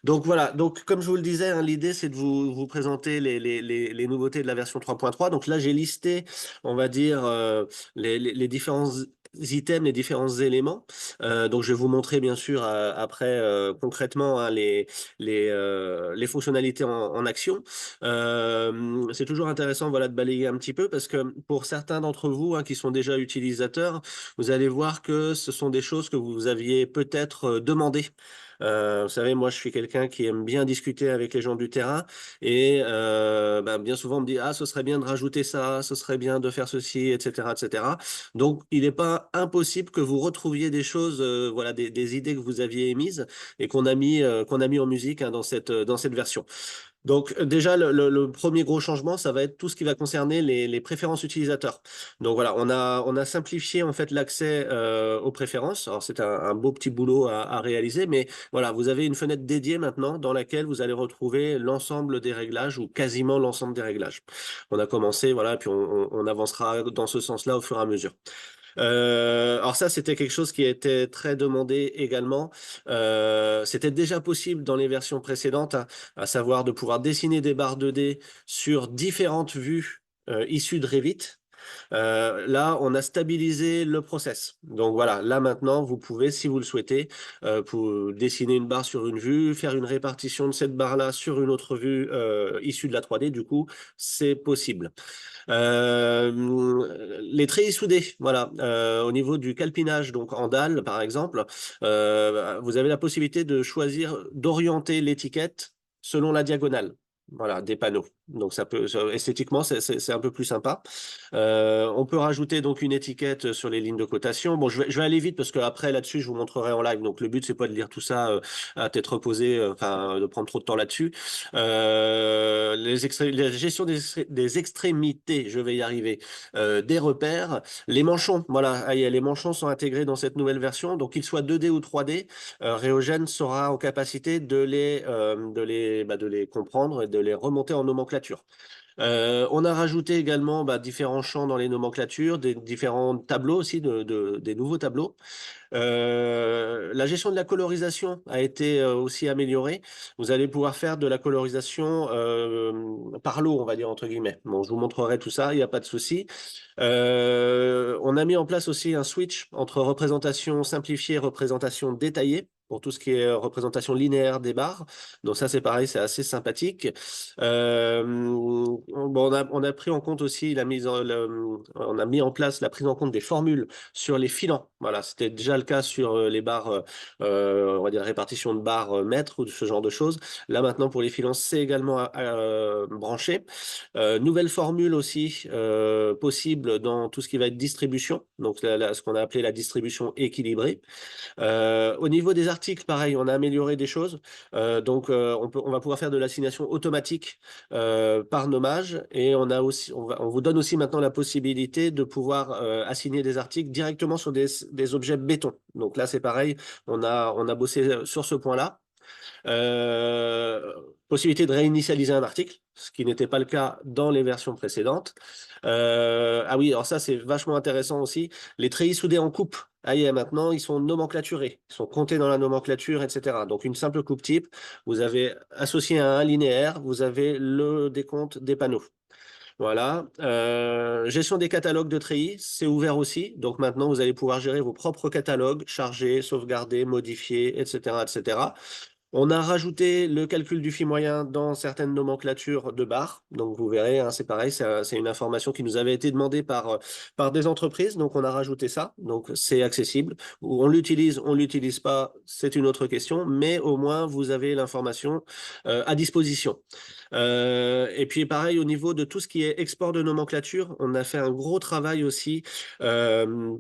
Donc voilà, donc comme je vous le disais, hein, l'idée c'est de vous présenter les nouveautés de la version 3.3. Donc là j'ai listé, on va dire, les différents items, les différents éléments. Donc je vais vous montrer bien sûr après concrètement hein, les fonctionnalités en action. C'est toujours intéressant voilà, de balayer un petit peu parce que pour certains d'entre vous hein, qui sont déjà utilisateurs, vous allez voir que ce sont des choses que vous aviez peut-être demandées. Vous savez, moi, je suis quelqu'un qui aime bien discuter avec les gens du terrain et bien souvent, on me dit, ah, ce serait bien de rajouter ça, ce serait bien de faire ceci, etc., etc. Donc, il n'est pas impossible que vous retrouviez des choses, voilà, des idées que vous aviez émises et qu'on a mis en musique hein, dans cette version. Donc déjà, le premier gros changement, ça va être tout ce qui va concerner les préférences utilisateurs. Donc voilà, on a simplifié en fait l'accès aux préférences. Alors c'est un beau petit boulot à réaliser, mais voilà, vous avez une fenêtre dédiée maintenant dans laquelle vous allez retrouver l'ensemble des réglages ou quasiment l'ensemble des réglages. On a commencé, voilà, puis on avancera dans ce sens-là au fur et à mesure. Alors ça, c'était quelque chose qui était très demandé également. C'était déjà possible dans les versions précédentes, hein, à savoir de pouvoir dessiner des barres 2D sur différentes vues issues de Revit. Là, on a stabilisé le process. Donc voilà, là maintenant, vous pouvez, si vous le souhaitez, pour dessiner une barre sur une vue, faire une répartition de cette barre-là sur une autre vue issue de la 3D, du coup, c'est possible. Les treillis soudés, voilà. Au niveau du calpinage, donc en dalle par exemple, vous avez la possibilité de choisir d'orienter l'étiquette selon la diagonale. Voilà, des panneaux. Donc esthétiquement, c'est un peu plus sympa. On peut rajouter donc une étiquette sur les lignes de cotation. Bon, je vais aller vite parce que après là-dessus, je vous montrerai en live. Donc le but, c'est pas de lire tout ça à tête reposée, enfin de prendre trop de temps là-dessus. La gestion des extrémités, je vais y arriver, des repères, les manchons, voilà, les manchons sont intégrés dans cette nouvelle version, donc qu'ils soient 2D ou 3D, Reogen sera en capacité de les comprendre et de les remonter en nomenclature. On a rajouté également différents champs dans les nomenclatures, des différents tableaux aussi, des nouveaux tableaux. La gestion de la colorisation a été aussi améliorée. Vous allez pouvoir faire de la colorisation par lot, on va dire entre guillemets. Bon, je vous montrerai tout ça, il n'y a pas de souci. On a mis en place aussi un switch entre représentation simplifiée et représentation détaillée pour tout ce qui est représentation linéaire des barres. Donc ça, c'est pareil, c'est assez sympathique. On a pris en compte aussi on a mis en place la prise en compte des formules sur les filants. Voilà, c'était déjà le cas sur les barres, on va dire répartition de barres mètres ou de ce genre de choses. Là maintenant, pour les filants, c'est également branché. Nouvelle formule aussi possible dans tout ce qui va être distribution, donc ce qu'on a appelé la distribution équilibrée. Au niveau des articles, pareil, on a amélioré des choses. On va pouvoir faire de l'assignation automatique par nommage et on vous donne aussi maintenant la possibilité de pouvoir assigner des articles directement sur des objets béton. Donc là, c'est pareil, on a bossé sur ce point-là. Euh, Possibilité de réinitialiser un article, ce qui n'était pas le cas dans les versions précédentes. Ah oui, alors ça c'est vachement intéressant aussi. Les treillis soudés en coupe, ah yeah, maintenant ils sont nomenclaturés, ils sont comptés dans la nomenclature, etc. Donc une simple coupe type, vous avez associé à un linéaire, vous avez le décompte des panneaux. Voilà. Gestion des catalogues de treillis, c'est ouvert aussi. Donc maintenant, vous allez pouvoir gérer vos propres catalogues, charger, sauvegarder, modifier, etc., etc. On a rajouté le calcul du phi moyen dans certaines nomenclatures de barres. Donc, vous verrez, hein, c'est pareil, c'est une information qui nous avait été demandée par des entreprises. Donc, on a rajouté ça. Donc, c'est accessible. On l'utilise pas, c'est une autre question. Mais au moins, vous avez l'information à disposition. Et puis, pareil, au niveau de tout ce qui est export de nomenclature, on a fait un gros travail aussi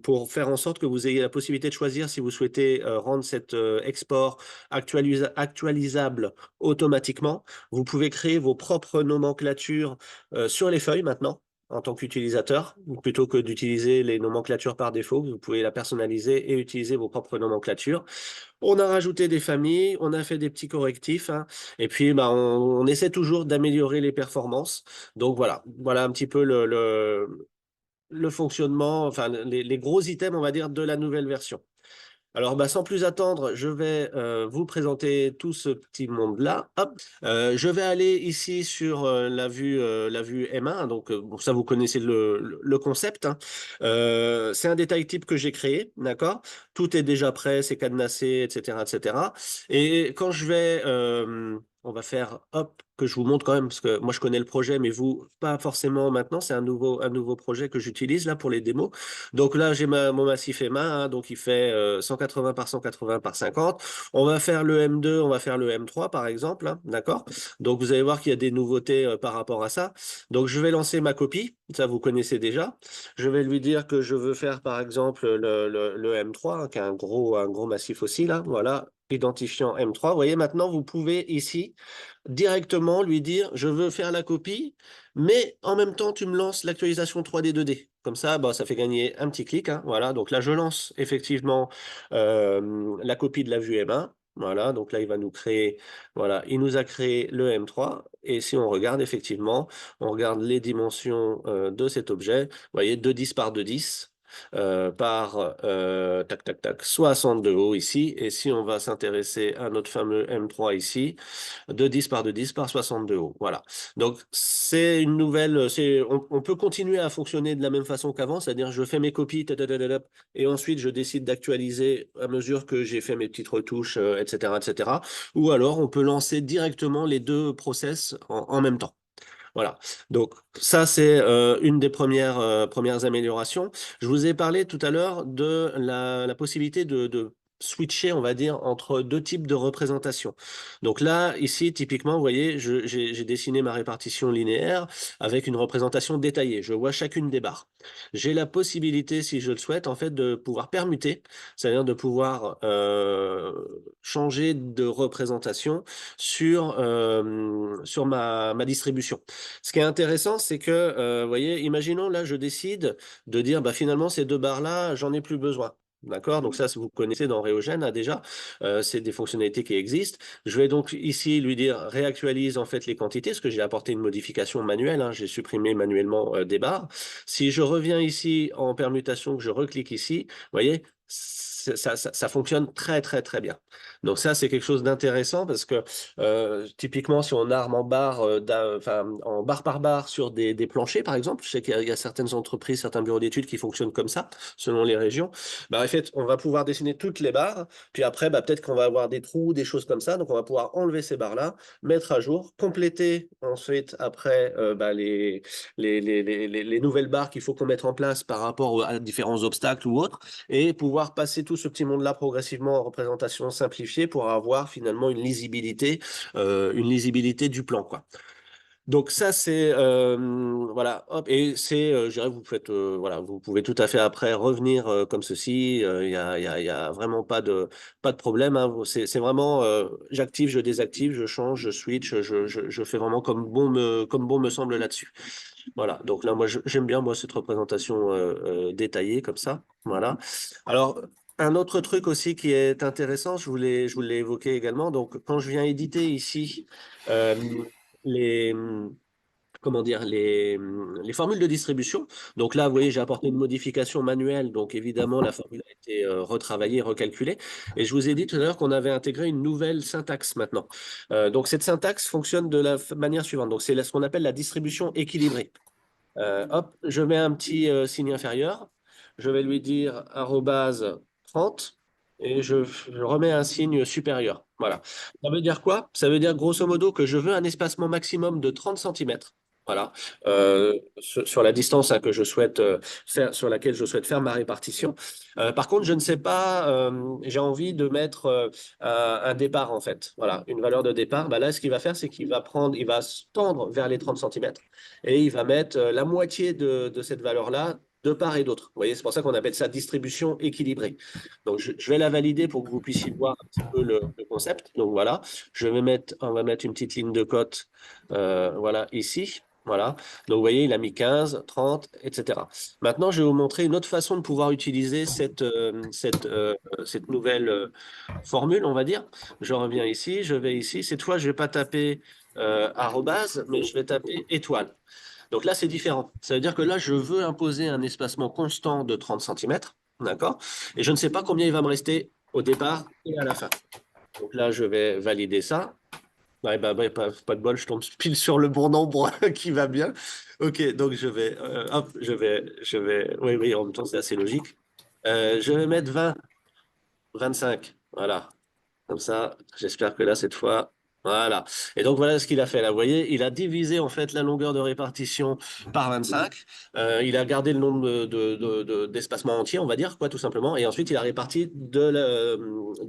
pour faire en sorte que vous ayez la possibilité de choisir si vous souhaitez rendre cet export actualisable automatiquement. Vous pouvez créer vos propres nomenclatures sur les feuilles maintenant en tant qu'utilisateur, plutôt que d'utiliser les nomenclatures par défaut. Vous pouvez la personnaliser et utiliser vos propres nomenclatures. On a rajouté des familles, on a fait des petits correctifs, hein, et puis on essaie toujours d'améliorer les performances. Donc voilà un petit peu le fonctionnement, enfin les gros items, on va dire, de la nouvelle version. Alors, bah, sans plus attendre, je vais vous présenter tout ce petit monde-là. Hop. Je vais aller ici sur la vue M1. Donc, pour ça, vous connaissez le concept, hein. C'est un détail type que j'ai créé, d'accord? Tout est déjà prêt, c'est cadenassé, etc., etc. Et quand je vais, on va faire, hop, que je vous montre quand même, parce que moi, je connais le projet, mais vous, pas forcément maintenant. C'est un nouveau projet que j'utilise là pour les démos. Donc là, j'ai mon massif M1, hein, donc il fait 180 par 180 par 50. On va faire le M2, on va faire le M3 par exemple, hein, d'accord? Donc vous allez voir qu'il y a des nouveautés par rapport à ça. Donc je vais lancer ma copie, ça vous connaissez déjà. Je vais lui dire que je veux faire par exemple le M3, hein, qui est un gros massif aussi là, voilà. Identifiant M3. Vous voyez, maintenant, vous pouvez ici directement lui dire, je veux faire la copie, mais en même temps, tu me lances l'actualisation 3D 2D. Comme ça, bah, ça fait gagner un petit clic, hein, voilà. Donc là, je lance effectivement la copie de la vue M1. Voilà, donc là, il va nous créer, voilà, il nous a créé le M3. Et si on regarde effectivement, on regarde les dimensions de cet objet, vous voyez, 2,10 par 2,10 par tac tac tac 60 de haut ici. Et si on va s'intéresser à notre fameux M3 ici, de 10 par 2,10 par 62 haut. Voilà. Donc, c'est une nouvelle. On peut continuer à fonctionner de la même façon qu'avant, c'est-à-dire je fais mes copies, et ensuite je décide d'actualiser à mesure que j'ai fait mes petites retouches, etc., etc. Ou alors, on peut lancer directement les deux process en même temps. Voilà. Donc ça, c'est une des premières améliorations. Je vous ai parlé tout à l'heure de la possibilité de switcher, on va dire, entre deux types de représentations. Donc là, ici, typiquement, vous voyez, j'ai dessiné ma répartition linéaire avec une représentation détaillée. Je vois chacune des barres. J'ai la possibilité, si je le souhaite, en fait, de pouvoir permuter, c'est-à-dire de pouvoir changer de représentation sur ma distribution. Ce qui est intéressant, c'est que, vous voyez, imaginons là, je décide de dire, bah, finalement, ces deux barres-là, j'en ai plus besoin. D'accord? Donc ça, vous connaissez dans Réogène, hein, déjà, c'est des fonctionnalités qui existent. Je vais donc ici lui dire réactualise en fait les quantités, parce que j'ai apporté une modification manuelle, hein, j'ai supprimé manuellement des barres. Si je reviens ici en permutation, que je reclique ici, vous voyez, ça fonctionne très très très bien. Donc ça, c'est quelque chose d'intéressant parce que typiquement, si on arme en barre, enfin, en barre par barre sur des planchers, par exemple, je sais qu'il y a certaines entreprises, certains bureaux d'études qui fonctionnent comme ça, selon les régions. Bah, en fait, on va pouvoir dessiner toutes les barres, puis après, bah, peut-être qu'on va avoir des trous, des choses comme ça. Donc, on va pouvoir enlever ces barres-là, mettre à jour, compléter ensuite après bah, les nouvelles barres qu'il faut qu'on mette en place par rapport à différents obstacles ou autres, et pouvoir passer tout ce petit monde-là progressivement en représentation simplifiée pour avoir finalement une lisibilité du plan, quoi. Donc ça, c'est voilà, hop, et c'est, je dirais, vous faites, voilà, vous pouvez tout à fait après revenir comme ceci. Il y a vraiment pas de problème, hein. C'est vraiment, j'active, je désactive, je change, je switch, je fais vraiment comme bon me semble là-dessus. Voilà. Donc là, moi, j'aime bien moi cette représentation détaillée comme ça. Voilà. Alors. Un autre truc aussi qui est intéressant, je vous l'ai évoqué également. Donc, quand je viens éditer ici, euh, les, comment dire, les formules de distribution. Donc là, vous voyez, j'ai apporté une modification manuelle. Donc évidemment, la formule a été retravaillée, recalculée. Et je vous ai dit tout à l'heure qu'on avait intégré une nouvelle syntaxe maintenant. Donc cette syntaxe fonctionne de la manière suivante. Donc c'est ce qu'on appelle la distribution équilibrée. Hop, je mets un petit signe inférieur. Je vais lui dire arrobase 30 et je remets un signe supérieur. Voilà. Ça veut dire quoi? Ça veut dire grosso modo que je veux un espacement maximum de 30 centimètres. Voilà. Sur la distance hein, que je souhaite faire, sur laquelle je souhaite faire ma répartition. Par contre, je ne sais pas, j'ai envie de mettre un départ en fait. Voilà, une valeur de départ. Bah là, ce qu'il va faire, c'est qu'il va prendre, il va se tendre vers les 30 centimètres et il va mettre la moitié de cette valeur-là de part et d'autre. Vous voyez, c'est pour ça qu'on appelle ça distribution équilibrée. Donc, je vais la valider pour que vous puissiez voir un petit peu le concept. Donc, voilà, on va mettre une petite ligne de cote, voilà, ici. Voilà. Donc, vous voyez, il a mis 15, 30, etc. Maintenant, je vais vous montrer une autre façon de pouvoir utiliser cette nouvelle formule, on va dire. Je reviens ici, je vais ici. Cette fois, je ne vais pas taper arrobase, mais je vais taper étoile. Donc là, c'est différent. Ça veut dire que là, je veux imposer un espacement constant de 30 centimètres. D'accord? Et je ne sais pas combien il va me rester au départ et à la fin. Donc là, je vais valider ça. Ouais, bah, pas de bol, je tombe pile sur le bon nombre qui va bien. Ok, donc hop, oui, oui, en même temps, c'est assez logique. Je vais mettre 25. Voilà. Comme ça, j'espère que là, cette fois, voilà. Et donc, voilà ce qu'il a fait là. Vous voyez, il a divisé en fait la longueur de répartition par 25. Il a gardé le nombre d'espacements entiers, on va dire, quoi, tout simplement. Et ensuite, il a réparti de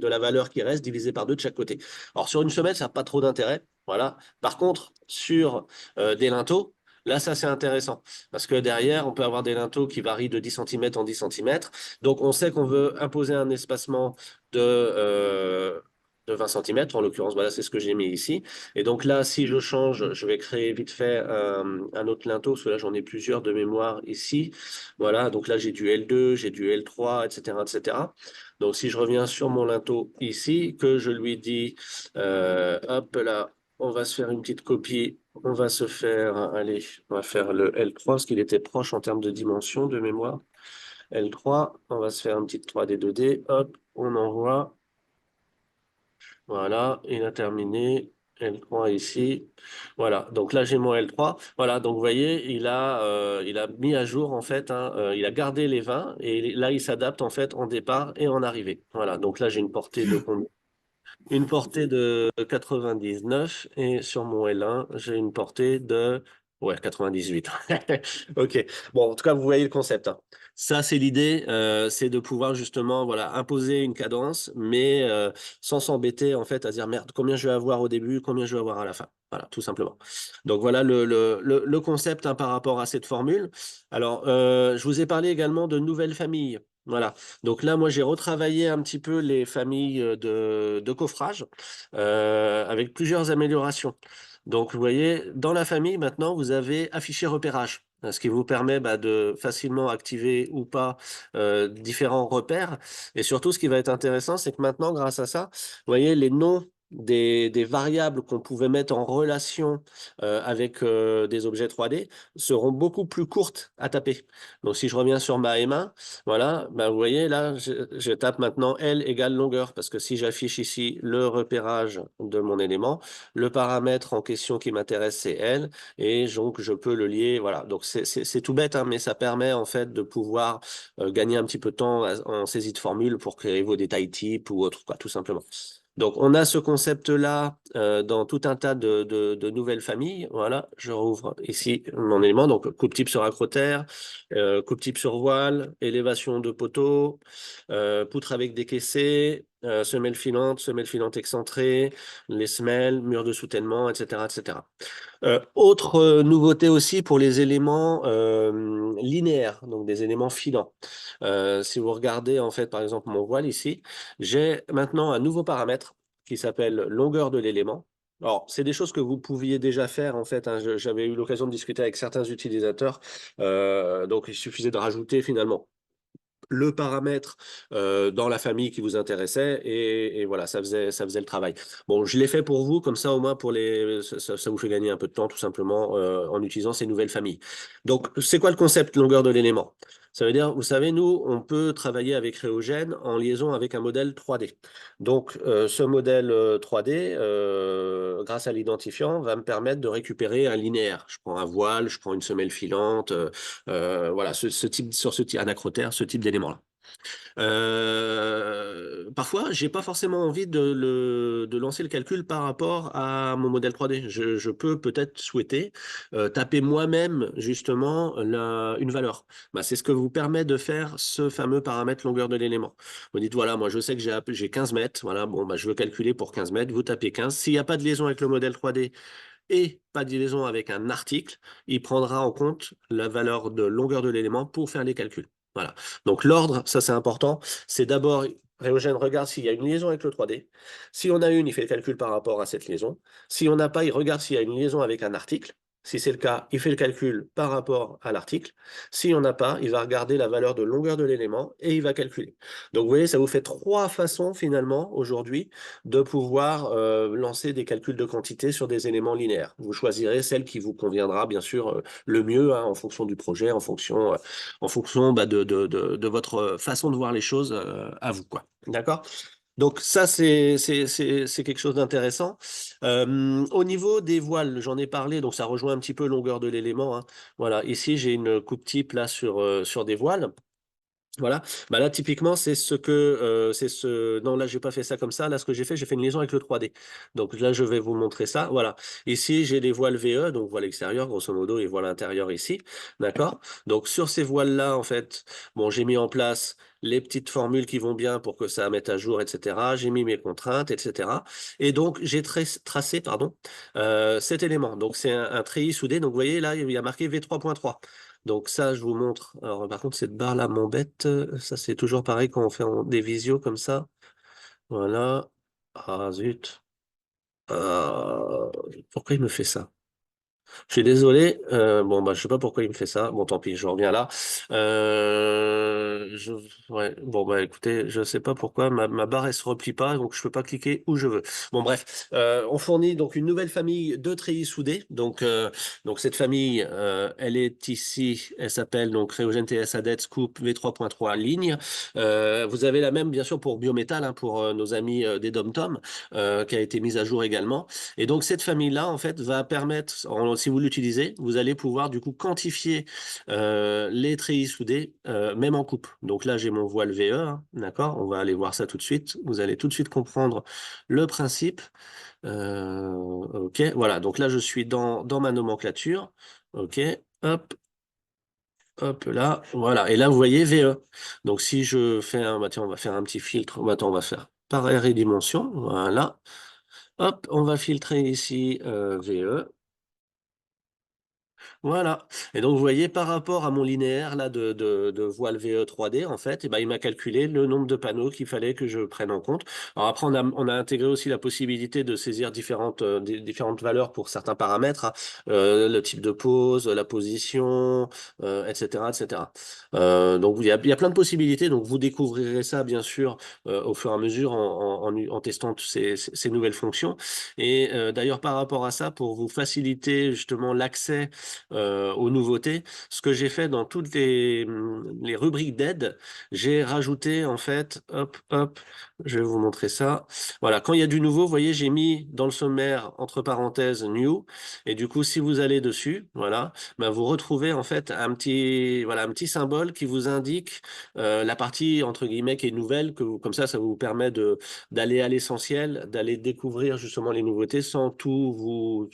la valeur qui reste divisée par deux de chaque côté. Alors, sur une semelle, ça n'a pas trop d'intérêt. Voilà. Par contre, sur des linteaux, là, ça, c'est intéressant. Parce que derrière, on peut avoir des linteaux qui varient de 10 centimètres en 10 centimètres. Donc, on sait qu'on veut imposer un espacement de 20 centimètres. En l'occurrence, voilà, c'est ce que j'ai mis ici. Et donc là, si je change, je vais créer vite fait un autre linteau, parce que là, j'en ai plusieurs de mémoire ici. Voilà, donc là, j'ai du L2, j'ai du L3, etc., etc. Donc si je reviens sur mon linteau ici, que je lui dis, hop là, on va se faire une petite copie. On va se faire, allez, on va faire le L3, parce qu'il était proche en termes de dimension de mémoire. L3, on va se faire une petite 3D, 2D, hop, on envoie. Voilà, il a terminé. L3 ici. Voilà, donc là j'ai mon L3. Voilà, donc vous voyez, il a mis à jour en fait, hein, il a gardé les 20 et là il s'adapte en fait en départ et en arrivée. Voilà, donc là j'ai une portée de combien? Une portée de 99 et sur mon L1, j'ai une portée de ouais, 98. Ok. Bon, en tout cas, vous voyez le concept, hein. Ça, c'est l'idée, c'est de pouvoir justement voilà, imposer une cadence, mais sans s'embêter en fait à dire merde, combien je vais avoir au début, combien je vais avoir à la fin. Voilà, tout simplement. Donc voilà le concept hein, par rapport à cette formule. Alors, je vous ai parlé également de nouvelles familles. Voilà. Donc là, moi, j'ai retravaillé un petit peu les familles de coffrage avec plusieurs améliorations. Donc, vous voyez, dans la famille, maintenant, vous avez affiché repérage, ce qui vous permet bah, de facilement activer ou pas différents repères. Et surtout, ce qui va être intéressant, c'est que maintenant, grâce à ça, vous voyez, les noms des variables qu'on pouvait mettre en relation avec des objets 3D seront beaucoup plus courtes à taper. Donc, si je reviens sur ma M1, voilà, ben vous voyez là, je tape maintenant L égale longueur parce que si j'affiche ici le repérage de mon élément, le paramètre en question qui m'intéresse c'est L et donc je peux le lier. Voilà, donc c'est tout bête, hein, mais ça permet en fait de pouvoir gagner un petit peu de temps en saisie de formule pour créer vos détails types ou autre, quoi, tout simplement. Donc, on a ce concept-là dans tout un tas de nouvelles familles. Voilà, je rouvre ici mon élément. Donc, coupe type sur acrotère, coupe type sur voile, élévation de poteau, poutre avec décaissé, semelle filante excentrée, les semelles, mur de soutènement, etc., etc. Autre nouveauté aussi pour les éléments linéaires, donc des éléments filants. Si vous regardez en fait par exemple mon voile ici, j'ai maintenant un nouveau paramètre qui s'appelle longueur de l'élément. Alors, c'est des choses que vous pouviez déjà faire en fait, hein. J'avais eu l'occasion de discuter avec certains utilisateurs, donc il suffisait de rajouter finalement le paramètre dans la famille qui vous intéressait et voilà, ça faisait le travail. Bon, je l'ai fait pour vous, comme ça au moins pour ça vous fait gagner un peu de temps tout simplement en utilisant ces nouvelles familles. Donc, c'est quoi le concept longueur de l'élément? Ça veut dire, vous savez, nous, on peut travailler avec Réogène en liaison avec un modèle 3D. Donc, ce modèle 3D, grâce à l'identifiant, va me permettre de récupérer un linéaire. Je prends un voile, je prends une semelle filante, voilà, sur ce type, un acrotère, ce type d'élément-là. Parfois, j'ai pas forcément envie de lancer le calcul par rapport à mon modèle 3D. Je peux peut-être souhaiter taper moi-même justement une valeur. Bah, c'est ce que vous permet de faire ce fameux paramètre longueur de l'élément. Vous dites, voilà, moi je sais que j'ai 15 mètres. Voilà, bon, bah, je veux calculer pour 15 mètres. Vous tapez 15. S'il n'y a pas de liaison avec le modèle 3D, et pas de liaison avec un article, il prendra en compte la valeur de longueur de l'élément pour faire les calculs. Voilà. Donc l'ordre, ça c'est important, c'est d'abord, Réogène regarde s'il y a une liaison avec le 3D. Si on a une, il fait le calcul par rapport à cette liaison. Si on n'a pas, il regarde s'il y a une liaison avec un article. Si c'est le cas, il fait le calcul par rapport à l'article. S'il n'y en a pas, il va regarder la valeur de longueur de l'élément et il va calculer. Donc, vous voyez, ça vous fait trois façons finalement aujourd'hui de pouvoir lancer des calculs de quantité sur des éléments linéaires. Vous choisirez celle qui vous conviendra, bien sûr, le mieux hein, en fonction du projet, en fonction de votre façon de voir les choses à vous, quoi. D'accord? Donc ça, c'est quelque chose d'intéressant. Au niveau des voiles, j'en ai parlé, donc ça rejoint un petit peu longueur de l'élément, hein. Voilà, ici j'ai une coupe type là sur des voiles. Voilà, bah là typiquement c'est ce non là j'ai pas fait ça comme ça, là ce que j'ai fait une liaison avec le 3D. Donc là je vais vous montrer ça. Voilà. Ici j'ai des voiles VE, donc voile extérieure grosso modo et voile intérieure ici. D'accord? Donc sur ces voiles-là en fait, bon j'ai mis en place les petites formules qui vont bien pour que ça mette à jour, etc. J'ai mis mes contraintes, etc. Et donc j'ai tracé pardon cet élément. Donc c'est un treillis soudé. Donc vous voyez là il y a marqué V3.3. Donc ça, je vous montre. Alors par contre, cette barre-là m'embête. Ça, c'est toujours pareil quand on fait des visios comme ça. Voilà. Ah zut. Ah, pourquoi il me fait ça? Je suis désolé. Bon, bah, je sais pas pourquoi il me fait ça. Bon, tant pis, je reviens là. Ouais. Bon, bah, écoutez, je sais pas pourquoi ma barre, elle se replie pas, donc je peux pas cliquer où je veux. Bon, bref. On fournit donc une nouvelle famille de treillis soudés. Donc cette famille, elle est ici. Elle s'appelle donc Rheogen TS Adet Scoop V3.3 ligne. Vous avez la même, bien sûr, pour Biométal, hein, pour nos amis des DomTom, qui a été mise à jour également. Et donc cette famille-là, en fait, va permettre, si vous l'utilisez, vous allez pouvoir du coup quantifier les treillis soudés, même en coupe. Donc là, j'ai mon voile VE, hein, d'accord? On va aller voir ça tout de suite. Vous allez tout de suite comprendre le principe. Ok, voilà. Donc là, je suis dans ma nomenclature. Ok, hop, hop là, voilà. Et là, vous voyez VE. Donc si je fais un, bah, tiens, on va faire un petit filtre. Bah, attends, on va faire par aire et dimension. Voilà. Hop, on va filtrer ici VE. Voilà. Et donc, vous voyez, par rapport à mon linéaire là, de voile VE 3D, en fait, eh ben, il m'a calculé le nombre de panneaux qu'il fallait que je prenne en compte. Alors après, on a intégré aussi la possibilité de saisir différentes valeurs pour certains paramètres, hein. Le type de pose, la position, etc., etc. Donc, il y a plein de possibilités. Donc, vous découvrirez ça, bien sûr, au fur et à mesure en testant ces nouvelles fonctions. Et d'ailleurs, par rapport à ça, pour vous faciliter justement l'accès aux nouveautés. Ce que j'ai fait dans toutes les rubriques d'aide, j'ai rajouté en fait, hop, hop, je vais vous montrer ça. Voilà, quand il y a du nouveau, vous voyez, j'ai mis dans le sommaire entre parenthèses new. Et du coup, si vous allez dessus, voilà, ben vous retrouvez en fait voilà, un petit symbole qui vous indique la partie entre guillemets qui est nouvelle, comme ça vous permet d'aller à l'essentiel, d'aller découvrir justement les nouveautés sans tout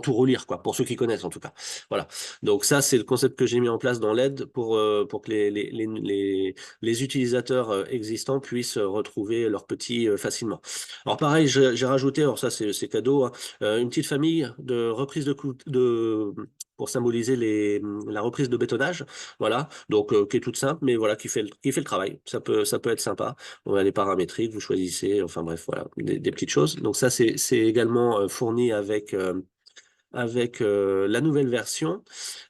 relire, quoi, pour ceux qui connaissent en tout cas. Voilà. Donc ça, c'est le concept que j'ai mis en place dans l'aide pour que les utilisateurs existants puissent retrouver leurs petits facilement. Alors pareil, j'ai rajouté, alors ça c'est cadeau, hein, une petite famille de reprises pour symboliser la reprise de bétonnage. Voilà. Donc qui est toute simple, mais voilà, qui fait le travail. Ça peut être sympa. On a les paramétriques, vous choisissez, enfin bref, voilà, des petites choses. Donc ça, c'est également fourni avec la nouvelle version.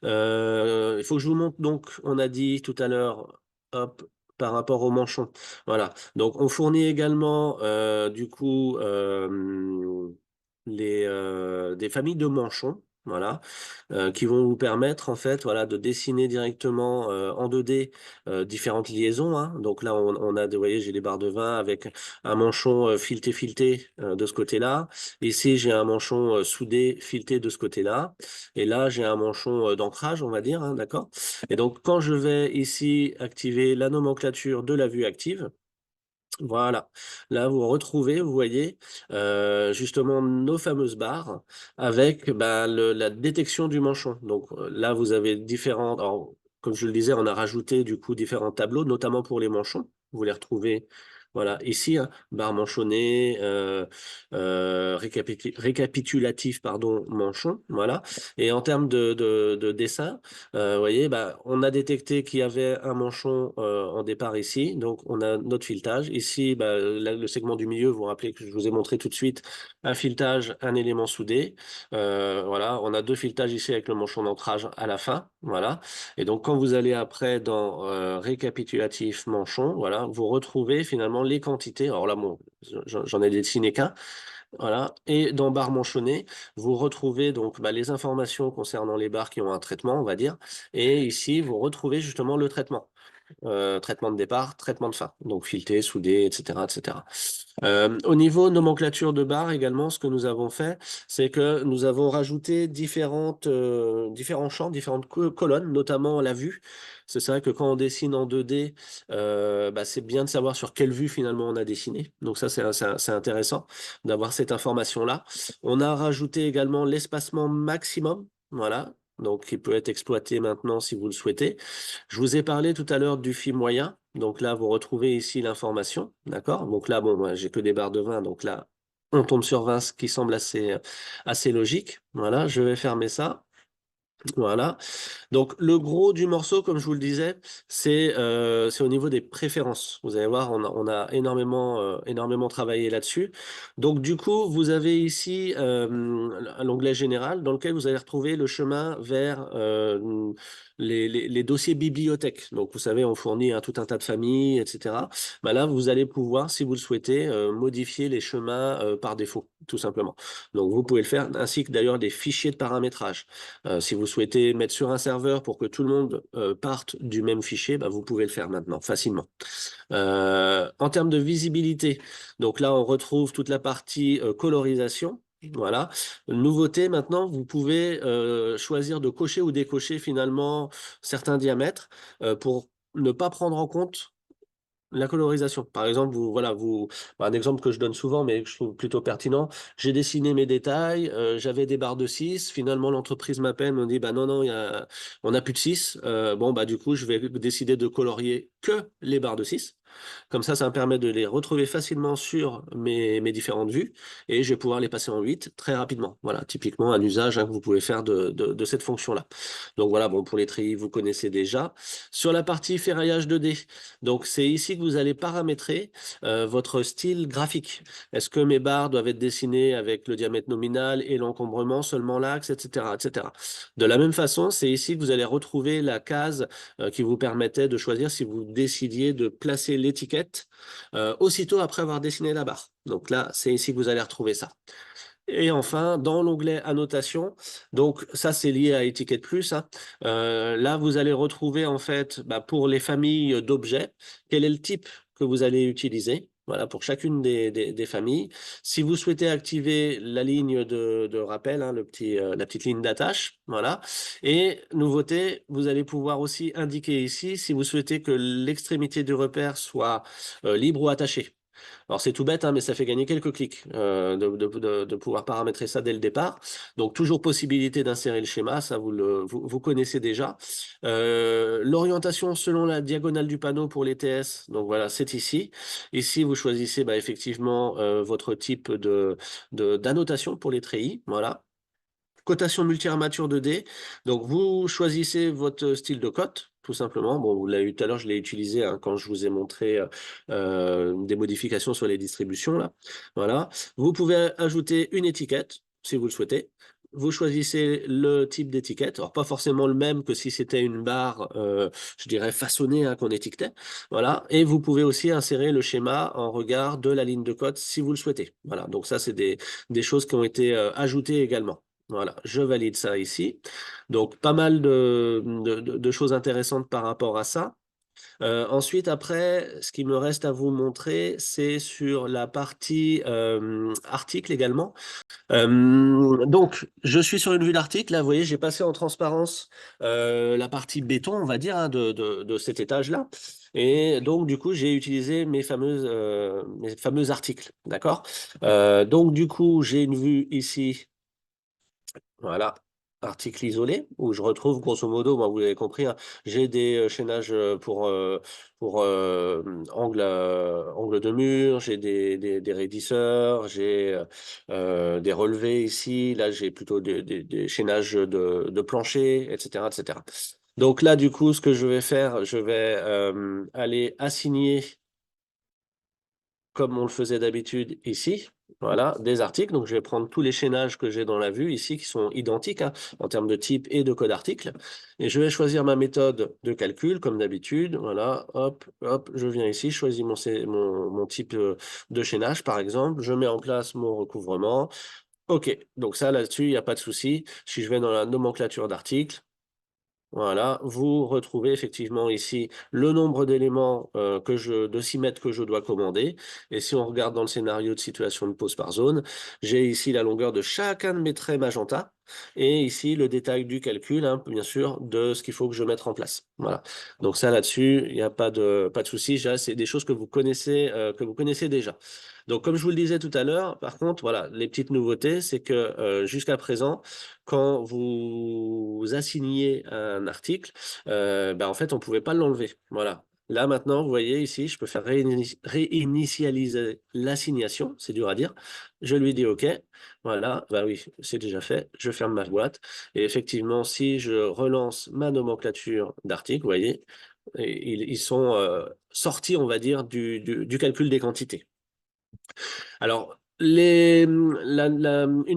Il faut que je vous montre, donc, on a dit tout à l'heure, hop, par rapport au manchon. Voilà. Donc, on fournit également, du coup, des familles de manchons. Voilà, qui vont vous permettre en fait, voilà, de dessiner directement en 2D différentes liaisons, hein. Donc là, on a, vous voyez, j'ai les barres de vin avec un manchon fileté de ce côté-là. Ici, j'ai un manchon soudé, fileté de ce côté-là. Et là, j'ai un manchon d'ancrage, on va dire, hein, d'accord? Et donc, quand je vais ici activer la nomenclature de la vue active, voilà, là vous retrouvez, vous voyez, justement nos fameuses barres avec bah, la détection du manchon. Donc là, vous avez différents, alors, comme je le disais, on a rajouté du coup différents tableaux, notamment pour les manchons. Vous les retrouvez Voilà, ici, hein, barre manchonnée, récapitulatif, pardon, manchon, voilà. Et en termes de dessin, vous voyez, bah, on a détecté qu'il y avait un manchon en départ ici, donc on a notre filetage. Ici, bah, le segment du milieu, vous vous rappelez que je vous ai montré tout de suite un filetage, un élément soudé. Voilà, on a deux filetages ici avec le manchon d'ancrage à la fin, voilà. Et donc, quand vous allez après dans récapitulatif manchon, voilà, vous retrouvez finalement les quantités. Alors là, bon, j'en ai dessiné qu'un. Voilà. Et dans barre manchonnée, vous retrouvez donc bah, les informations concernant les barres qui ont un traitement, on va dire. Et ici, vous retrouvez justement le traitement. Traitement de départ, traitement de fin. Donc fileté, soudé, etc., etc. Au niveau nomenclature de barres également, ce que nous avons fait, c'est que nous avons rajouté différents champs, différentes colonnes, notamment la vue. C'est vrai que quand on dessine en 2D, bah, c'est bien de savoir sur quelle vue finalement on a dessiné. Donc ça, c'est intéressant d'avoir cette information-là. On a rajouté également l'espacement maximum, voilà, donc qui peut être exploité maintenant si vous le souhaitez. Je vous ai parlé tout à l'heure du phi moyen. Donc là, vous retrouvez ici l'information, d'accord? Donc là, bon, moi, j'ai que des barres de 20, donc là, on tombe sur 20, ce qui semble assez logique. Voilà, je vais fermer ça. Voilà. Donc, le gros du morceau, comme je vous le disais, c'est au niveau des préférences. Vous allez voir, on a énormément travaillé là-dessus. Donc, du coup, vous avez ici l'onglet général dans lequel vous allez retrouver le chemin vers les dossiers bibliothèques. Donc, vous savez, on fournit tout un tas de familles, etc. Bah là, vous allez pouvoir, si vous le souhaitez, modifier les chemins par défaut, tout simplement. Donc, vous pouvez le faire, ainsi que d'ailleurs des fichiers de paramétrage. Si vous souhaitez mettre sur un serveur pour que tout le monde parte du même fichier, bah, vous pouvez le faire maintenant, facilement. En termes de visibilité, donc là, on retrouve toute la partie colorisation. Voilà. Nouveauté, maintenant, vous pouvez choisir de cocher ou décocher finalement certains diamètres pour ne pas prendre en compte la colorisation. Par exemple, un exemple que je donne souvent, mais que je trouve plutôt pertinent, j'ai dessiné mes détails, j'avais des barres de 6, finalement l'entreprise m'appelle, me dit, bah non, non, on n'a plus de 6. Bon, bah du coup, je vais décider de colorier que les barres de 6. Comme ça me permet de les retrouver facilement sur mes différentes vues et je vais pouvoir les passer en 8 très rapidement. Voilà, typiquement un usage que vous pouvez faire de cette fonction-là. Donc voilà, bon, pour les treillis, vous connaissez déjà. Sur la partie ferraillage 2D, donc c'est ici que vous allez paramétrer votre style graphique. Est-ce que mes barres doivent être dessinées avec le diamètre nominal et l'encombrement, seulement l'axe, etc., etc. De la même façon, c'est ici que vous allez retrouver la case qui vous permettait de choisir si vous décidiez de placer l'étiquette aussitôt après avoir dessiné la barre. Donc là, c'est ici que vous allez retrouver ça. Et enfin, dans l'onglet annotation, donc ça c'est lié à Étiquette Plus, hein. Là, vous allez retrouver en fait bah, pour les familles d'objets, quel est le type que vous allez utiliser. Voilà, pour chacune des familles. Si vous souhaitez activer la ligne de rappel, hein, la petite ligne d'attache, voilà. Et nouveauté, vous allez pouvoir aussi indiquer ici si vous souhaitez que l'extrémité du repère soit libre ou attachée. Alors c'est tout bête, hein, mais ça fait gagner quelques clics de pouvoir paramétrer ça dès le départ. Donc toujours possibilité d'insérer le schéma, ça vous connaissez déjà. L'orientation selon la diagonale du panneau pour les TS, donc voilà, c'est ici. Ici, vous choisissez bah, effectivement votre type d'annotation pour les treillis, voilà. Cotation multi-armature 2D. Donc, vous choisissez votre style de cote, tout simplement. Bon, vous l'avez eu tout à l'heure, je l'ai utilisé hein, quand je vous ai montré des modifications sur les distributions. Là. Voilà. Vous pouvez ajouter une étiquette, si vous le souhaitez. Vous choisissez le type d'étiquette. Alors, pas forcément le même que si c'était une barre, je dirais, façonnée hein, qu'on étiquetait. Voilà. Et vous pouvez aussi insérer le schéma en regard de la ligne de cote si vous le souhaitez. Voilà. Donc, ça, c'est des choses qui ont été ajoutées également. Voilà, je valide ça ici. Donc, pas mal de choses intéressantes par rapport à ça. Ensuite, après, ce qui me reste à vous montrer, c'est sur la partie article également. Donc, je suis sur une vue d'article. Là, vous voyez, j'ai passé en transparence la partie béton, on va dire, hein, de cet étage-là. Et donc, du coup, j'ai utilisé mes fameux articles. D'accord? Donc, du coup, j'ai une vue ici. Voilà. article isolé, où je retrouve grosso modo, vous l'avez compris, hein, j'ai des chaînages pour angle de mur, j'ai des raidisseurs, j'ai des relevés ici, là j'ai plutôt des chaînages de plancher, etc., etc. Donc là, du coup, ce que je vais faire, je vais aller assigner comme on le faisait d'habitude ici, voilà, des articles. Donc, je vais prendre tous les chaînages que j'ai dans la vue ici, qui sont identiques hein, en termes de type et de code article. Et je vais choisir ma méthode de calcul, comme d'habitude. Voilà, hop, hop, je viens ici, je choisis mon type de chaînage, par exemple. Je mets en place mon recouvrement. OK, donc ça, là-dessus, il n'y a pas de souci. Si je vais dans la nomenclature d'articles, voilà, vous retrouvez effectivement ici le nombre d'éléments de 6 mètres que je dois commander. Et si on regarde dans le scénario de situation de pose par zone, j'ai ici la longueur de chacun de mes traits magenta et ici le détail du calcul, hein, bien sûr, de ce qu'il faut que je mette en place. Voilà. Donc ça là-dessus, il n'y a pas de souci. C'est des choses que vous connaissez déjà. Donc, comme je vous le disais tout à l'heure, par contre, voilà, les petites nouveautés, c'est que jusqu'à présent, quand vous assigniez un article, ben, en fait, on ne pouvait pas l'enlever. Voilà. Là, maintenant, vous voyez ici, je peux faire réinitialiser l'assignation. C'est dur à dire. Je lui dis OK. Voilà. Bah oui, c'est déjà fait. Je ferme ma boîte. Et effectivement, si je relance ma nomenclature d'articles, vous voyez, ils sont sortis, on va dire, du calcul des quantités. Alors, une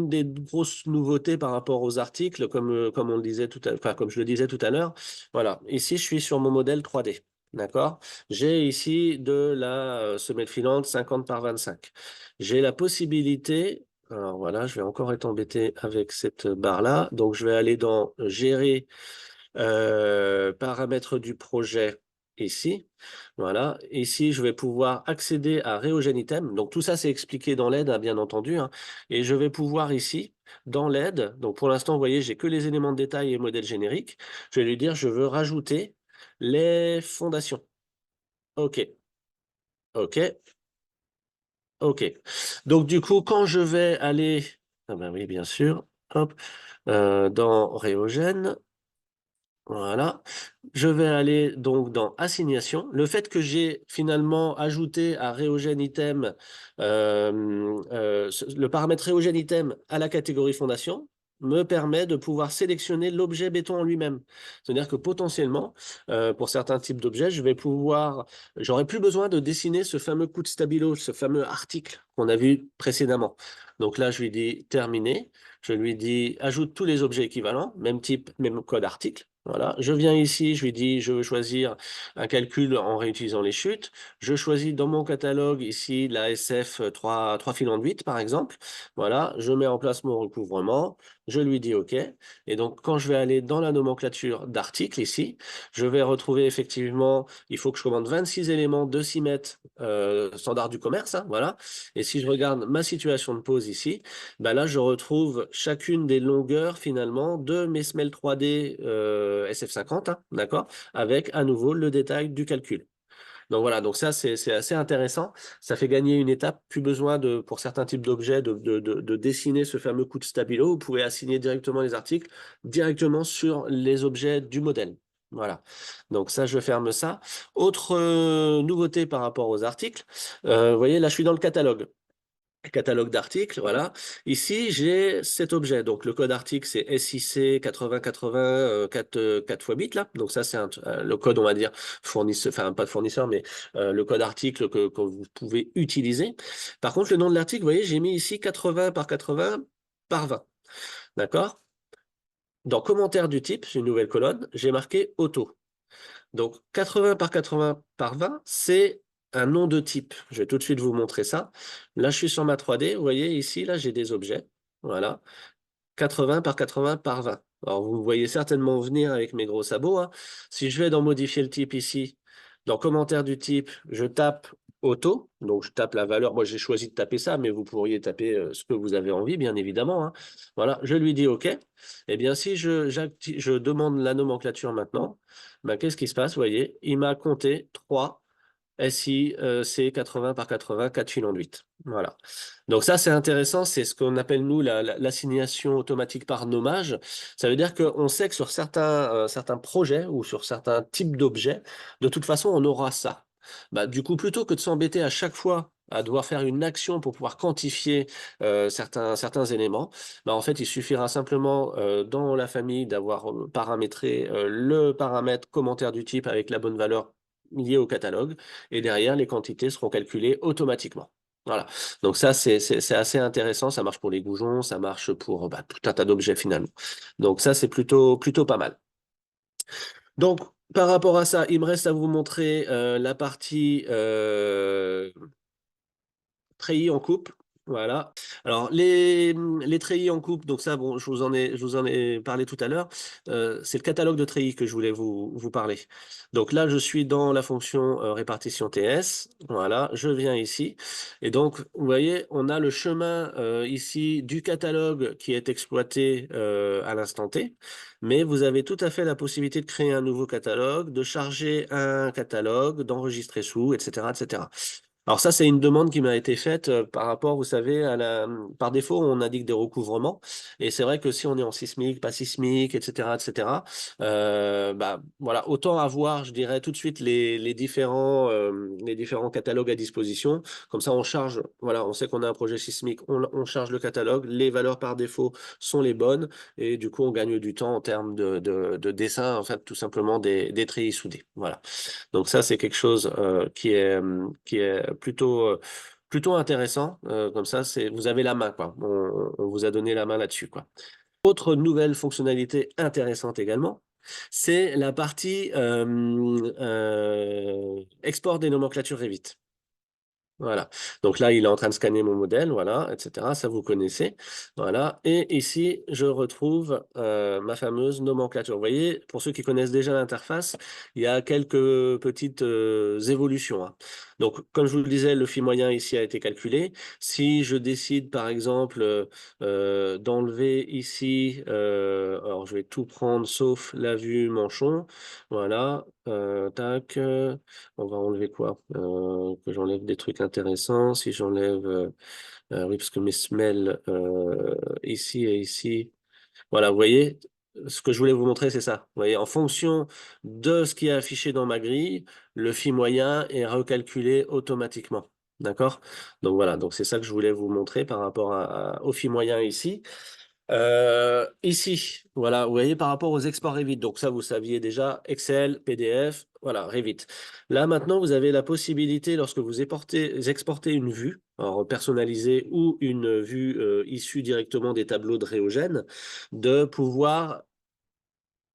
des grosses nouveautés par rapport aux articles, comme on le disait enfin, comme je le disais tout à l'heure, voilà, ici je suis sur mon modèle 3D. D'accord? J'ai ici de la semelle filante 50 par 25. J'ai la possibilité, alors voilà, je vais encore être embêté avec cette barre-là. Donc, je vais aller dans Gérer paramètres du projet ici. Voilà. Ici, je vais pouvoir accéder à Reogen Item. Donc, tout ça, c'est expliqué dans l'aide, hein, bien entendu. Hein. Et je vais pouvoir ici, dans l'aide, donc pour l'instant, vous voyez, j'ai que les éléments de détail et modèle générique. Je vais lui dire, je veux rajouter les fondations. OK. OK. OK. Donc, du coup, quand je vais aller, ah ben oui, bien sûr, hop, dans Reogen, voilà. Je vais aller donc dans Assignation. Le fait que j'ai finalement ajouté à Reogen Item le paramètre Reogen Item à la catégorie Fondation me permet de pouvoir sélectionner l'objet béton en lui-même. C'est-à-dire que potentiellement, pour certains types d'objets, j'aurais plus besoin de dessiner ce fameux coup de stabilo, ce fameux article qu'on a vu précédemment. Donc là, je lui dis terminer. Je lui dis ajoute tous les objets équivalents, même type, même code article. Voilà. Je viens ici, je lui dis je veux choisir un calcul en réutilisant les chutes. Je choisis dans mon catalogue ici la SF 3 filants de 8 par exemple. Voilà, je mets en place mon recouvrement. Je lui dis OK. Et donc, quand je vais aller dans la nomenclature d'articles ici, je vais retrouver effectivement, il faut que je commande 26 éléments de 6 mètres standard du commerce. Hein, voilà. Et si je regarde ma situation de pose ici, bah là, je retrouve chacune des longueurs finalement de mes semelles 3D SF50, hein, d'accord, avec à nouveau le détail du calcul. Donc voilà, donc ça c'est assez intéressant. Ça fait gagner une étape. Plus besoin pour certains types d'objets de dessiner ce fameux coup de stabilo. Vous pouvez assigner directement les articles directement sur les objets du modèle. Voilà. Donc ça, je ferme ça. Autre nouveauté par rapport aux articles. Vous voyez, là, je suis dans le catalogue. Catalogue d'articles, voilà. Ici, j'ai cet objet. Donc, le code article, c'est SIC 8080 4 x bits, là. Donc, ça, c'est le code, on va dire, fournisseur, enfin, pas de fournisseur, mais le code article que vous pouvez utiliser. Par contre, le nom de l'article, vous voyez, j'ai mis ici 80 par 80 par 20. D'accord? Dans commentaire du type, c'est une nouvelle colonne, j'ai marqué auto. Donc, 80 par 80 par 20, c'est un nom de type. Je vais tout de suite vous montrer ça. Là, je suis sur ma 3D. Vous voyez ici, là, j'ai des objets. Voilà. 80 par 80 par 20. Alors, vous me voyez certainement venir avec mes gros sabots. Hein. Si je vais dans modifier le type ici, dans commentaire du type, je tape auto. Donc, je tape la valeur. Moi, j'ai choisi de taper ça, mais vous pourriez taper ce que vous avez envie, bien évidemment. Hein. Voilà, je lui dis OK. Eh bien, si je demande la nomenclature maintenant, ben, qu'est-ce qui se passe? Vous voyez, il m'a compté 3. SI C80 par 80, 4 filons de 8. Voilà. Donc ça, c'est intéressant, c'est ce qu'on appelle, nous, l'assignation automatique par nommage. Ça veut dire qu'on sait que sur certains projets ou sur certains types d'objets, de toute façon, on aura ça. Bah, du coup, plutôt que de s'embêter à chaque fois à devoir faire une action pour pouvoir quantifier certains éléments, bah, en fait, il suffira simplement dans la famille d'avoir paramétré le paramètre commentaire du type avec la bonne valeur liée au catalogue, et derrière, les quantités seront calculées automatiquement. Voilà. Donc ça, c'est assez intéressant. Ça marche pour les goujons, ça marche pour bah, tout un tas d'objets finalement. Donc ça, c'est plutôt pas mal. Donc, par rapport à ça, il me reste à vous montrer la partie treillis en coupe. Voilà. Alors, les treillis en coupe, donc ça, bon, je vous en ai parlé tout à l'heure. C'est le catalogue de treillis que je voulais vous parler. Donc là, je suis dans la fonction répartition TS. Voilà, je viens ici. Et donc, vous voyez, on a le chemin ici du catalogue qui est exploité à l'instant T. Mais vous avez tout à fait la possibilité de créer un nouveau catalogue, de charger un catalogue, d'enregistrer sous, etc., etc. Alors ça, c'est une demande qui m'a été faite par rapport, vous savez, par défaut, on indique des recouvrements. Et c'est vrai que si on est en sismique, pas sismique, etc., etc., bah, voilà, autant avoir, je dirais, tout de suite les différents catalogues à disposition. Comme ça, on charge, voilà, on sait qu'on a un projet sismique, on charge le catalogue, les valeurs par défaut sont les bonnes, et du coup, on gagne du temps en termes de dessin, en fait, tout simplement des treillis soudés. Voilà. Donc ça, c'est quelque chose qui est plutôt intéressant. Comme ça, vous avez la main, quoi. On vous a donné la main là-dessus, quoi. Autre nouvelle fonctionnalité intéressante également, c'est la partie export des nomenclatures Revit. Voilà. Donc là, il est en train de scanner mon modèle, voilà, etc. Ça, vous connaissez. Voilà. Et ici, je retrouve ma fameuse nomenclature. Vous voyez, pour ceux qui connaissent déjà l'interface, il y a quelques petites évolutions, hein. Donc, comme je vous le disais, le phi moyen ici a été calculé. Si je décide, par exemple, d'enlever ici, alors je vais tout prendre sauf la vue manchon. Voilà. Tac. On va enlever quoi? Que j'enlève des trucs intéressants. Si j'enlève, oui, parce que mes semelles ici et ici. Voilà, vous voyez, ce que je voulais vous montrer, c'est ça. Vous voyez, en fonction de ce qui est affiché dans ma grille, le phi moyen est recalculé automatiquement. D'accord? Donc voilà, donc c'est ça que je voulais vous montrer par rapport au phi moyen ici. Ici, voilà, vous voyez par rapport aux exports Revit, donc ça vous saviez déjà, Excel, PDF, voilà, Revit. Là maintenant, vous avez la possibilité, lorsque vous exportez une vue, alors personnalisée ou une vue issue directement des tableaux de Réogène, de pouvoir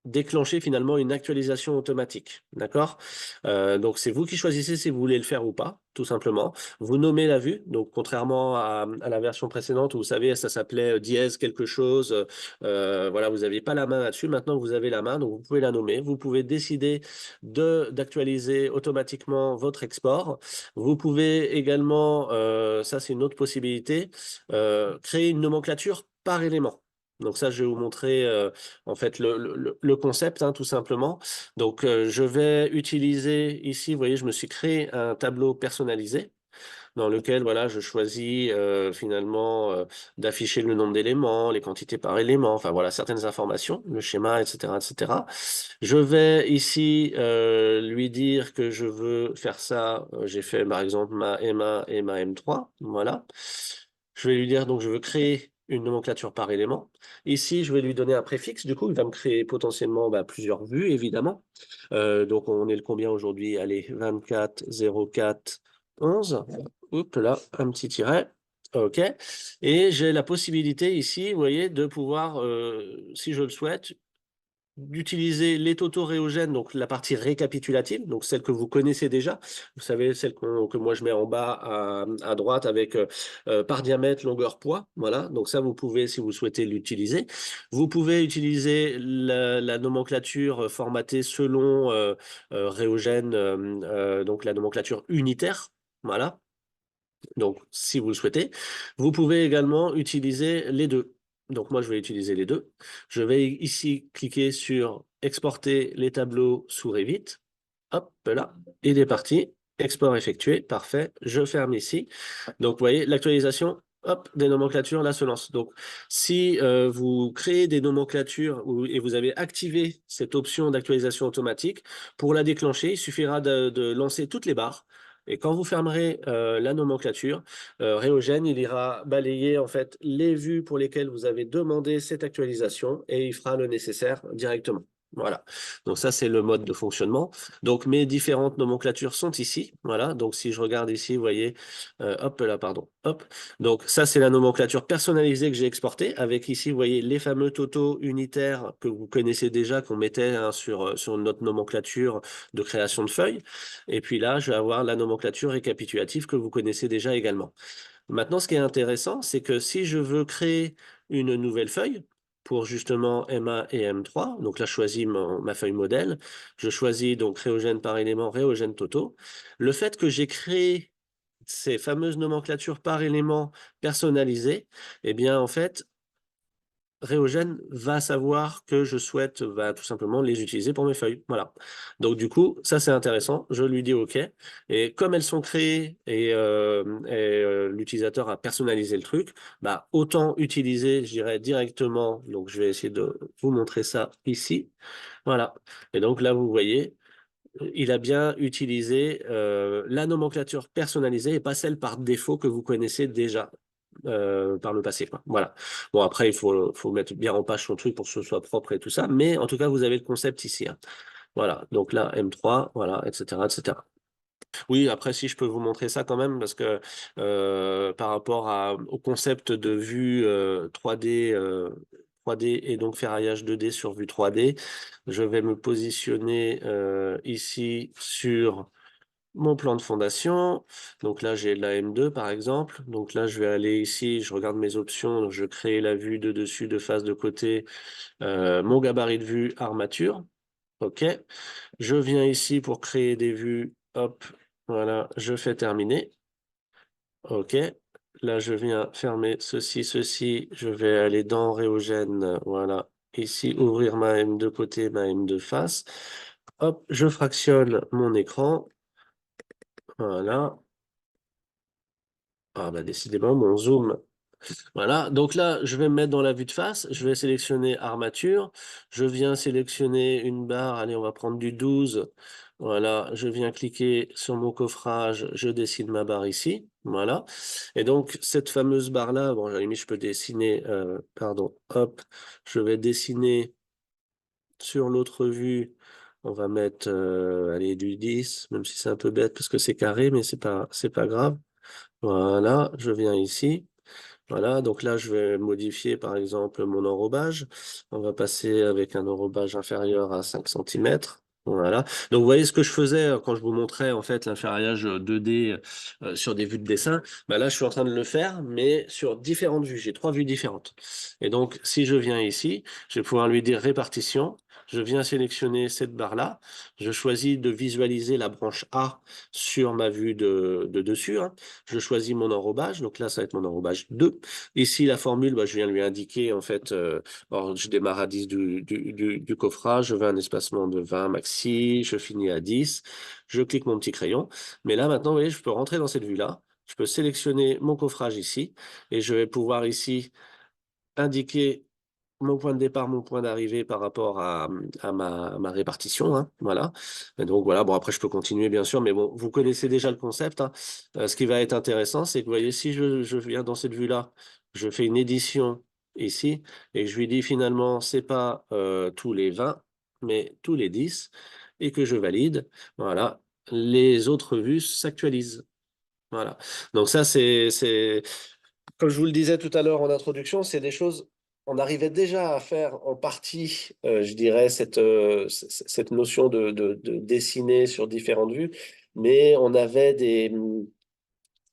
déclencher finalement une actualisation automatique. D'accord? Donc c'est vous qui choisissez si vous voulez le faire ou pas, tout simplement. Vous nommez la vue, donc contrairement à la version précédente où vous savez, ça s'appelait dièse quelque chose. Voilà, vous n'aviez pas la main là-dessus. Maintenant, vous avez la main, donc vous pouvez la nommer. Vous pouvez décider d'actualiser automatiquement votre export. Vous pouvez également, ça c'est une autre possibilité, créer une nomenclature par élément. Donc ça, je vais vous montrer en fait le concept, hein, tout simplement. Donc je vais utiliser ici, vous voyez, je me suis créé un tableau personnalisé dans lequel voilà, je choisis finalement d'afficher le nombre d'éléments, les quantités par élément, enfin voilà, certaines informations, le schéma, etc., etc. Je vais ici lui dire que je veux faire ça. J'ai fait par exemple ma M1 et ma M3, voilà. Je vais lui dire donc je veux créer une nomenclature par élément. Ici, je vais lui donner un préfixe. Du coup, il va me créer potentiellement bah, plusieurs vues, évidemment. Donc, on est le combien aujourd'hui? Allez, 24, 04, 11. Oups, là, un petit tiret. OK. Et j'ai la possibilité ici, vous voyez, de pouvoir, si je le souhaite, d'utiliser les totaux Réogène, donc la partie récapitulative, donc celle que vous connaissez déjà. Vous savez, celle que moi je mets en bas à droite avec par diamètre, longueur, poids. Voilà, donc ça vous pouvez, si vous souhaitez l'utiliser. Vous pouvez utiliser la nomenclature formatée selon Réogène, donc la nomenclature unitaire. Voilà. Donc, si vous le souhaitez, vous pouvez également utiliser les deux. Donc, moi, je vais utiliser les deux. Je vais ici cliquer sur exporter les tableaux sous Revit. Hop, là, il est parti. Export effectué, parfait. Je ferme ici. Donc, vous voyez, l'actualisation, hop, des nomenclatures, là, se lance. Donc, si vous créez des nomenclatures et vous avez activé cette option d'actualisation automatique, pour la déclencher, il suffira de lancer toutes les barres. Et quand vous fermerez la nomenclature, Réogène, il ira balayer en fait les vues pour lesquelles vous avez demandé cette actualisation et il fera le nécessaire directement. Voilà. Donc ça, c'est le mode de fonctionnement. Donc mes différentes nomenclatures sont ici. Voilà. Donc si je regarde ici, vous voyez, hop là, pardon, hop. Donc ça, c'est la nomenclature personnalisée que j'ai exportée avec ici, vous voyez, les fameux totaux unitaires que vous connaissez déjà, qu'on mettait hein, sur notre nomenclature de création de feuilles. Et puis là, je vais avoir la nomenclature récapitulative que vous connaissez déjà également. Maintenant, ce qui est intéressant, c'est que si je veux créer une nouvelle feuille pour justement MA et M3, donc là, je choisis ma feuille modèle, je choisis donc Réogène par élément, Réogène totaux. Le fait que j'ai créé ces fameuses nomenclatures par élément personnalisées, eh bien, en fait, Réogène va savoir que je souhaite tout simplement les utiliser pour mes feuilles. Voilà. Donc du coup, ça c'est intéressant. Je lui dis OK. Et comme elles sont créées et l'utilisateur a personnalisé le truc, autant utiliser, je dirais, directement. Donc je vais essayer de vous montrer ça ici. Voilà. Et donc là, vous voyez, il a bien utilisé la nomenclature personnalisée et pas celle par défaut que vous connaissez déjà par le passé, quoi. Voilà. Bon, après, faut mettre bien en page son truc pour que ce soit propre et tout ça, mais en tout cas, vous avez le concept ici, hein. Voilà. Donc là, M3, voilà, etc., etc. Oui, après, si je peux vous montrer ça quand même, parce que par rapport au concept de vue 3D, 3D et donc ferraillage 2D sur vue 3D, je vais me positionner ici sur mon plan de fondation. Donc là, j'ai la M2 par exemple. Donc là, je vais aller ici, je regarde mes options, donc je crée la vue de dessus, de face, de côté, mon gabarit de vue, armature. OK. Je viens ici pour créer des vues. Hop, voilà, je fais terminer. OK. Là, je viens fermer ceci, ceci. Je vais aller dans Réogène. Voilà. Ici, ouvrir ma M2 côté, ma M2 face. Hop, je fractionne mon écran. Voilà. Ah bah décidément, mon zoom. Voilà, donc là, je vais me mettre dans la vue de face, je vais sélectionner armature, je viens sélectionner une barre, allez, on va prendre du 12. Voilà, je viens cliquer sur mon coffrage, je dessine ma barre ici, voilà. Et donc, cette fameuse barre-là, bon, à la limite, je peux dessiner, pardon, hop, je vais dessiner sur l'autre vue, on va mettre, allez, du 10, même si c'est un peu bête parce que c'est carré, mais c'est pas grave. Voilà, je viens ici. Voilà, donc là, je vais modifier par exemple mon enrobage. On va passer avec un enrobage inférieur à 5 centimètres. Voilà. Donc, vous voyez ce que je faisais quand je vous montrais en fait l'inferriage 2D sur des vues de dessin. Là, je suis en train de le faire, mais sur différentes vues. J'ai 3 vues différentes. Et donc, si je viens ici, je vais pouvoir lui dire répartition. Je viens sélectionner cette barre-là. Je choisis de visualiser la branche A sur ma vue de dessus, hein. Je choisis mon enrobage. Donc là, ça va être mon enrobage 2. Ici, la formule, je viens lui indiquer, en fait, je démarre à 10 du coffrage, je veux un espacement de 20 maxi, je finis à 10, je clique mon petit crayon. Mais là, maintenant, vous voyez, je peux rentrer dans cette vue-là, je peux sélectionner mon coffrage ici, et je vais pouvoir ici indiquer mon point de départ, mon point d'arrivée par rapport à ma répartition, hein, voilà. Et donc voilà, bon après je peux continuer bien sûr, mais bon, vous connaissez déjà le concept, hein. Ce qui va être intéressant, c'est que vous voyez, si je viens dans cette vue-là, je fais une édition ici, et je lui dis finalement, c'est pas tous les 20, mais tous les 10, et que je valide, voilà, les autres vues s'actualisent. Voilà. Donc ça, comme je vous le disais tout à l'heure en introduction, c'est des choses, on arrivait déjà à faire en partie, je dirais, cette notion de dessiner sur différentes vues, mais on avait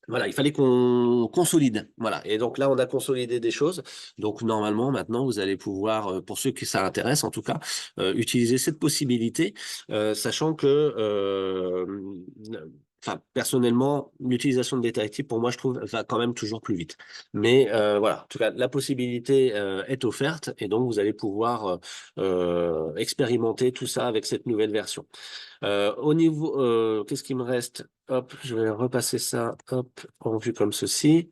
voilà, il fallait qu'on consolide. Voilà. Et donc là, on a consolidé des choses. Donc normalement, maintenant, vous allez pouvoir, pour ceux qui ça intéresse en tout cas, utiliser cette possibilité, sachant que enfin, personnellement, l'utilisation de Data Active, pour moi, je trouve, va quand même toujours plus vite. Mais voilà, en tout cas, la possibilité est offerte et donc vous allez pouvoir expérimenter tout ça avec cette nouvelle version. Au niveau, qu'est-ce qui me reste? Hop, je vais repasser ça, hop, en vue comme ceci.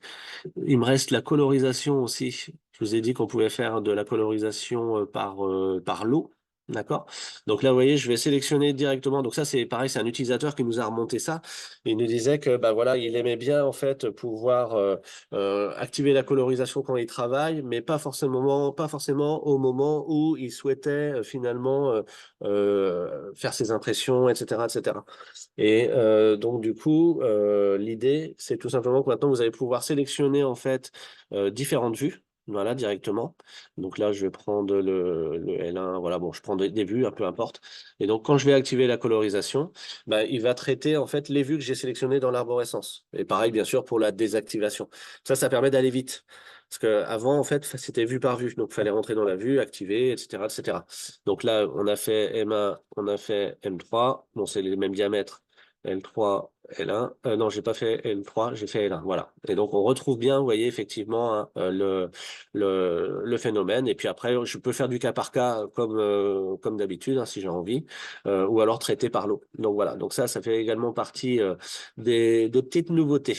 Il me reste la colorisation aussi. Je vous ai dit qu'on pouvait faire de la colorisation par lot. D'accord? Donc là, vous voyez, je vais sélectionner directement. Donc ça, c'est pareil, c'est un utilisateur qui nous a remonté ça. Il nous disait que bah voilà, il aimait bien en fait pouvoir activer la colorisation quand il travaille, mais pas forcément au moment où il souhaitait finalement faire ses impressions, etc., etc. Et donc du coup, l'idée, c'est tout simplement que maintenant vous allez pouvoir sélectionner en fait différentes vues, voilà, directement. Donc là, je vais prendre le L1, voilà, bon, je prends des vues, peu importe. Et donc quand je vais activer la colorisation, bah, il va traiter en fait les vues que j'ai sélectionnées dans l'arborescence. Et pareil, bien sûr, pour la désactivation. Ça permet d'aller vite. Parce que avant, en fait, c'était vue par vue. Donc, il fallait rentrer dans la vue, activer, etc., etc. Donc là, on a fait M1, on a fait M3. Bon, c'est les mêmes diamètres. L3, L1. Non, j'ai pas fait L3, j'ai fait L1. Voilà. Et donc, on retrouve bien, vous voyez, effectivement, hein, le phénomène. Et puis après, je peux faire du cas par cas comme d'habitude, hein, si j'ai envie, ou alors traiter par l'eau. Donc voilà. Donc ça fait également partie des petites nouveautés.